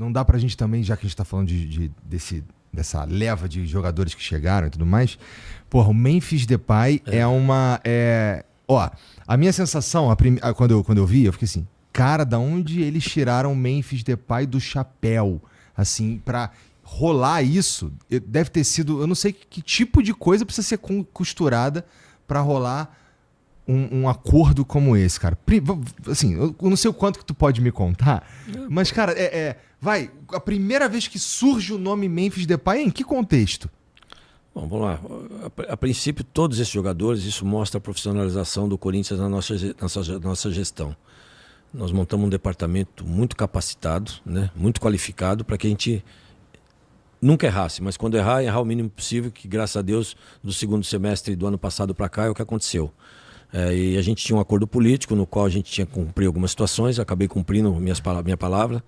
não dá pra gente também, já que a gente tá falando dessa leva de jogadores que chegaram e tudo mais, porra, o Memphis Depay é uma... Ó, a minha sensação, quando eu vi, eu fiquei assim, cara, da onde eles tiraram o Memphis Depay do chapéu? Assim, pra rolar isso, deve ter sido... Eu não sei que tipo de coisa precisa ser costurada pra rolar um acordo como esse, cara. Assim, eu não sei o quanto que tu pode me contar, mas, cara, vai, a primeira vez que surge o nome Memphis Depay, em que contexto? Bom, vamos lá. A princípio, todos esses jogadores, isso mostra a profissionalização do Corinthians na nossa gestão. Nós montamos um departamento muito capacitado, né, muito qualificado, para que a gente nunca errasse, mas quando errar o mínimo possível, que graças a Deus, do segundo semestre do ano passado para cá, é o que aconteceu. E a gente tinha um acordo político no qual a gente tinha que cumprir algumas situações, acabei cumprindo minha palavra,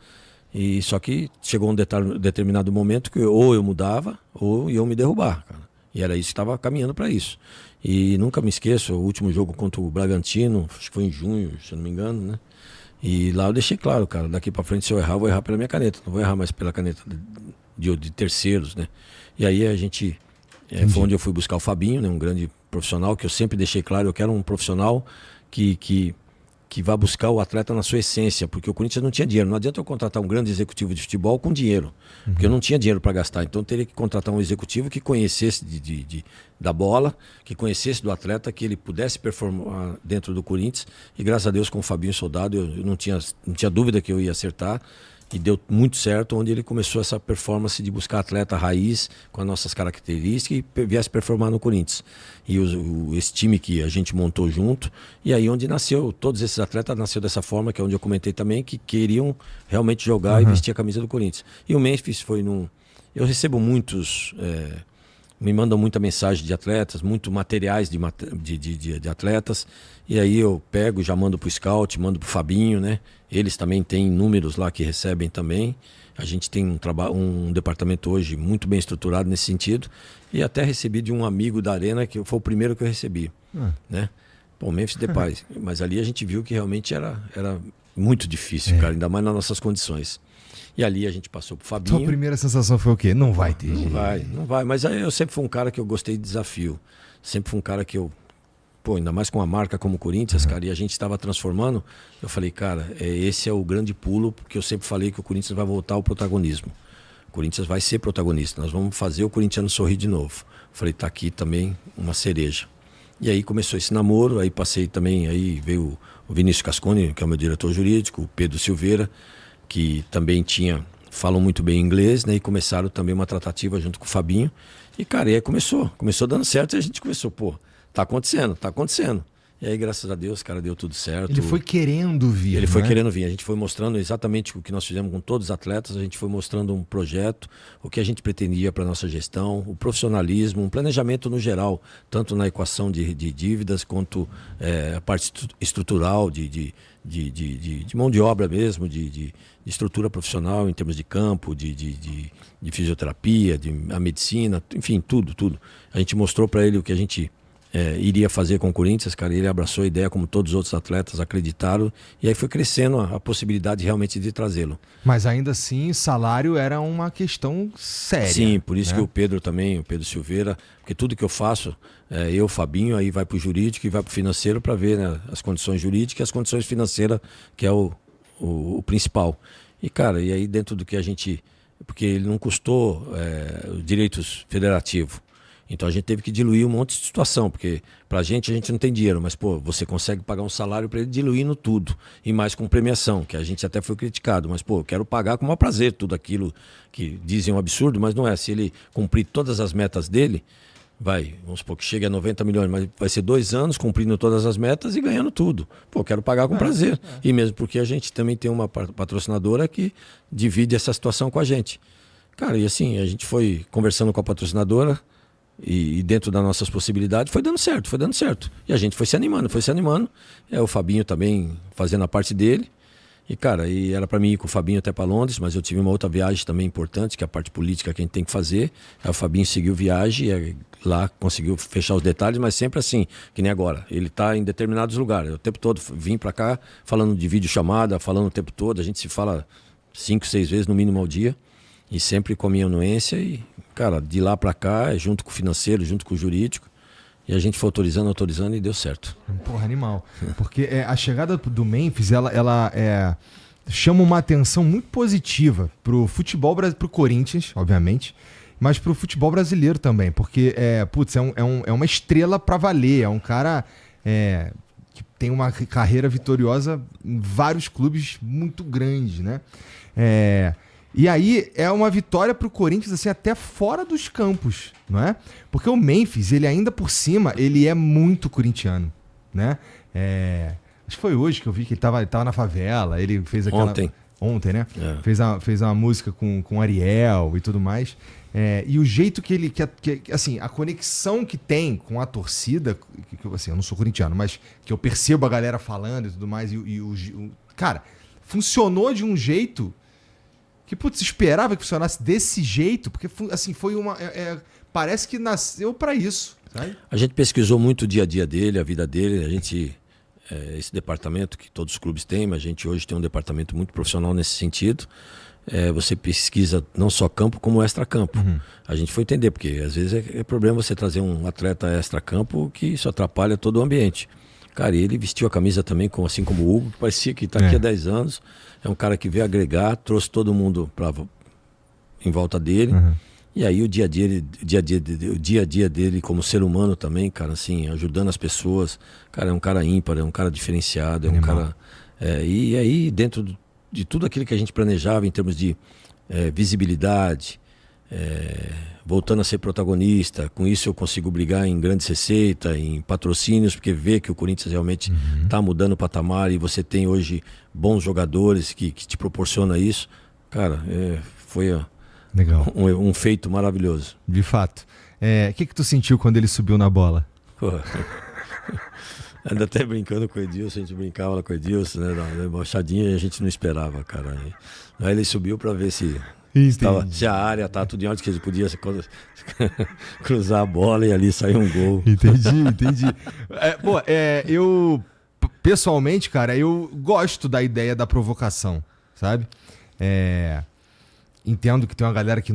e só que chegou um determinado momento que ou eu mudava ou iam me derrubar, cara. E era isso que estava caminhando para isso. E nunca me esqueço, o último jogo contra o Bragantino, acho que foi em junho, se eu não me engano, né? E lá eu deixei claro, cara, daqui para frente se eu errar, eu vou errar pela minha caneta, não vou errar mais pela caneta de terceiros, né? E aí a gente... foi onde eu fui buscar o Fabinho, né, um grande profissional, que eu sempre deixei claro, eu quero um profissional que vá buscar o atleta na sua essência, porque o Corinthians não tinha dinheiro. Não adianta eu contratar um grande executivo de futebol com dinheiro, porque eu não tinha dinheiro para gastar. Então eu teria que contratar um executivo que conhecesse da bola, que conhecesse do atleta, que ele pudesse performar dentro do Corinthians. E graças a Deus, com o Fabinho Soldado, eu não tinha dúvida que eu ia acertar. E deu muito certo, onde ele começou essa performance de buscar atleta raiz com as nossas características e viesse performar no Corinthians. E esse time que a gente montou junto, e aí onde nasceu, todos esses atletas nasceu dessa forma, que é onde eu comentei também, que queriam realmente jogar e vestir a camisa do Corinthians. E o Memphis foi num... Eu recebo muitos... me mandam muita mensagem de atletas, muito materiais de atletas, e aí eu pego, já mando pro Scout, mando pro Fabinho, né? Eles também têm números lá que recebem também. A gente tem um departamento hoje muito bem estruturado nesse sentido, e até recebi de um amigo da Arena, que foi o primeiro que eu recebi, né? Pô, Memphis Depay. Mas ali a gente viu que realmente era muito difícil, cara, ainda mais nas nossas condições. E ali a gente passou pro Fabinho. Sua primeira sensação foi o quê? Não vai ter jeito. Não vai. Mas aí eu sempre fui um cara que eu gostei de desafio. Sempre fui um cara que ainda mais com uma marca como o Corinthians, cara, e a gente estava transformando, eu falei, cara, esse é o grande pulo, porque eu sempre falei que o Corinthians vai voltar ao protagonismo. O Corinthians vai ser protagonista, nós vamos fazer o corintiano sorrir de novo. Eu falei, tá aqui também uma cereja. E aí começou esse namoro, aí passei também, aí veio o Vinícius Cascone, que é o meu diretor jurídico, o Pedro Silveira, que também falam muito bem inglês, né? E começaram também uma tratativa junto com o Fabinho. E, cara, e aí começou dando certo, e a gente começou, tá acontecendo. E aí, graças a Deus, cara, deu tudo certo. Ele foi querendo vir, Ele foi querendo vir. A gente foi mostrando exatamente o que nós fizemos com todos os atletas, a gente foi mostrando um projeto, o que a gente pretendia para nossa gestão, o profissionalismo, um planejamento no geral, tanto na equação de dívidas, quanto a parte estrutural de mão de obra mesmo, de estrutura profissional em termos de campo, de fisioterapia, a medicina, enfim, tudo. A gente mostrou para ele o que a gente iria fazer com o Corinthians, cara, ele abraçou a ideia como todos os outros atletas acreditaram, e aí foi crescendo a possibilidade realmente de trazê-lo. Mas ainda assim, salário era uma questão séria. Sim, por isso, né? Que o Pedro Silveira, porque tudo que eu faço, eu, Fabinho, aí vai para o jurídico e vai para o financeiro para ver, né, as condições jurídicas e as condições financeiras, que é o principal. E, cara, e aí dentro do que a gente... Porque ele não custou direitos federativos. Então a gente teve que diluir um monte de situação, porque pra gente a gente não tem dinheiro, mas você consegue pagar um salário para ele diluindo tudo, e mais com premiação, que a gente até foi criticado, mas eu quero pagar com o maior prazer tudo aquilo que dizem um absurdo, mas não é. Se ele cumprir todas as metas dele, vamos supor que chegue a 90 milhões, mas vai ser 2 anos cumprindo todas as metas e ganhando tudo. Quero pagar com prazer. E mesmo porque a gente também tem uma patrocinadora que divide essa situação com a gente. Cara, e assim, a gente foi conversando com a patrocinadora, e dentro das nossas possibilidades foi dando certo. E a gente foi se animando. O Fabinho também fazendo a parte dele. E, cara, era para mim ir com o Fabinho até para Londres, mas eu tive uma outra viagem também importante, que é a parte política que a gente tem que fazer. Aí o Fabinho seguiu viagem e lá conseguiu fechar os detalhes, mas sempre assim, que nem agora. Ele tá em determinados lugares. O tempo todo vim para cá falando de videochamada, falando o tempo todo, a gente se fala 5, 6 vezes no mínimo ao dia. E sempre com a minha anuência. E, cara, de lá para cá, junto com o financeiro, junto com o jurídico. E a gente foi autorizando e deu certo. Porra, animal. Porque a chegada do Memphis, ela chama uma atenção muito positiva pro futebol, pro Corinthians, obviamente, mas pro futebol brasileiro também. Porque, é uma estrela pra valer. É um cara que tem uma carreira vitoriosa em vários clubes muito grandes, né? E aí é uma vitória pro Corinthians assim, até fora dos campos, não é? Porque o Memphis, ele ainda por cima, ele é muito corintiano, né? Acho que foi hoje que eu vi que ele tava na favela, ele fez aquela... Ontem, né? Fez uma música com Ariel e tudo mais. E o jeito que ele... assim, a conexão que tem com a torcida, assim, eu não sou corintiano, mas que eu percebo a galera falando e tudo mais, cara, funcionou de um jeito... que, putz, esperava que funcionasse desse jeito, porque, assim, foi uma... parece que nasceu pra isso, sabe? A gente pesquisou muito o dia a dia dele, a vida dele, a gente... esse departamento que todos os clubes têm, mas a gente hoje tem um departamento muito profissional nesse sentido. Você pesquisa não só campo, como extra-campo. A gente foi entender, porque às vezes é problema você trazer um atleta extra-campo que isso atrapalha todo o ambiente. Cara, e ele vestiu a camisa também, assim como o Hugo, que parecia que está aqui há 10 anos. É um cara que veio agregar, trouxe todo mundo em volta dele. E aí o dia a dia dele como ser humano também, cara, assim, ajudando as pessoas. Cara, é um cara ímpar, é um cara diferenciado, é um cara... e aí, dentro de tudo aquilo que a gente planejava em termos de visibilidade, voltando a ser protagonista, com isso eu consigo brigar em grandes receitas, em patrocínios, porque vê que o Corinthians realmente está mudando o patamar e você tem hoje bons jogadores que te proporciona isso. Cara, foi legal. Um feito maravilhoso. De fato. O que tu sentiu quando ele subiu na bola? Ainda até brincando com o Edilson, a gente brincava lá com o Edilson, né? Na embaixadinha e a gente não esperava, cara. Aí ele subiu para ver se a área tá tudo em ordem, que ele podia cruzar a bola e ali sair um gol. Entendi. Eu, pessoalmente, cara, eu gosto da ideia da provocação, sabe? Entendo que tem uma galera que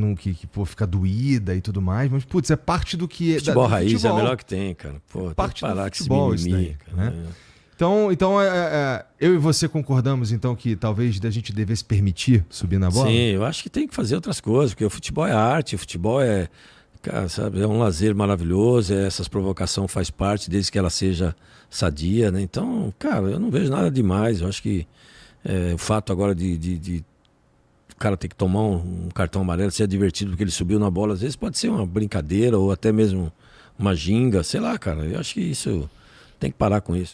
fica doída e tudo mais, mas, putz, é parte do que... Futebol raiz é o melhor que tem, cara. Pô, parte tem que parar do futebol, com esse mimimi, isso daí, né? Então eu e você concordamos, então, que talvez a gente devesse permitir subir na bola? Sim, eu acho que tem que fazer outras coisas, porque o futebol é arte, o futebol cara, sabe, é um lazer maravilhoso, essas provocações faz parte, desde que ela seja sadia, né? Então, cara, eu não vejo nada demais. Eu acho que o fato agora de o cara ter que tomar um cartão amarelo, ser divertido porque ele subiu na bola, às vezes pode ser uma brincadeira ou até mesmo uma ginga, sei lá, cara. Eu acho que isso tem que parar com isso.